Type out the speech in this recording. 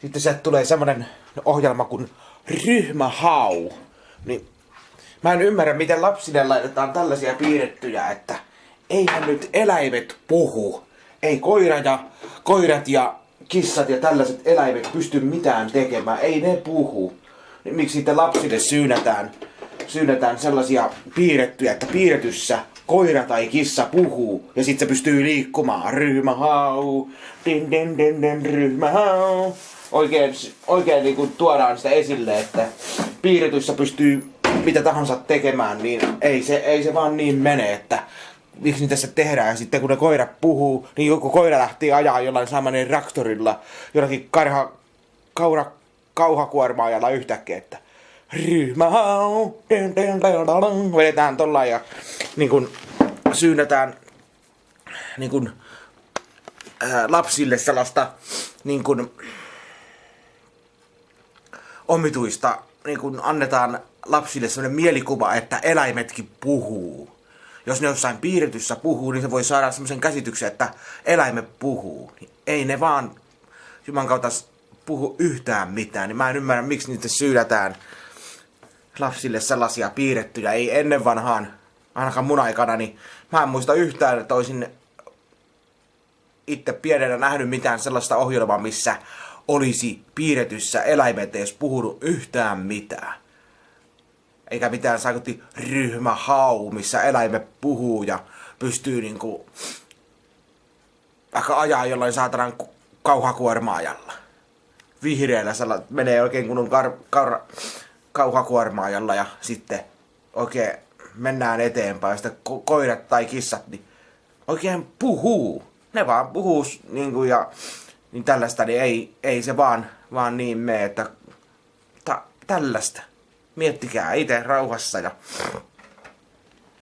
sitten sieltä tulee semmonen ohjelma kuin Ryhmähau. Niin mä en ymmärrä, miten lapsille laitetaan tällaisia piirrettyjä, että eihän nyt eläimet puhu. Ei koirat ja kissat ja tällaiset eläimet pysty mitään tekemään. Ei ne puhu. Niin miksi sitten lapsille syynätään sellaisia piirrettyjä, että piirretyssä koira tai kissa puhuu ja sit se pystyy liikkumaan. Ryhmähau, din din din din, ryhmähau. Oikein niin kuin tuodaan sitä esille, että piirretyssä pystyy mitä tahansa tekemään, niin ei se vaan niin mene, että miksi niitä tässä tehdään. Ja sitten kun ne koirat puhuu, niin joku koira lähti ajaa jollain samaneen traktorilla jollakin kauhakuormaajalla yhtäkkiä, että ryhmähau, vedetään tollaan ja niin kun syynätään niin kun, lapsille sellaista niin kun, omituista, niin kun annetaan lapsille sellainen mielikuva, että eläimetkin puhuu. Jos ne jossain piirretyssä puhuu, niin se voi saada semmoisen käsityksen, että eläimet puhuu. Ei ne vaan Juman kautta puhu yhtään mitään, niin mä en ymmärrä, miksi niitä syydätään lapsille sellaisia piirrettyjä. Ei ennen vanhaan, ainakaan mun aikana, niin mä en muista yhtään, että olisin itse pienenä nähnyt mitään sellaista ohjelmaa, missä olisi piirretyssä eläimet edes puhunut yhtään mitään. Eikä mitään saikutti ryhmähau, missä eläimet puhuu ja pystyy niinku vaikka ajaa jollain saatanan kauhakuormaajalla. Vihreällä menee oikein kunnon kauhakuormaajalla ja sitten oikein mennään eteenpäin. Sitten koirat tai kissat niin oikein puhuu. Ne vaan puhuu niinku ja niin tällaista, niin ei se vaan niin mene, että tällaista. Miettikää itse rauhassa ja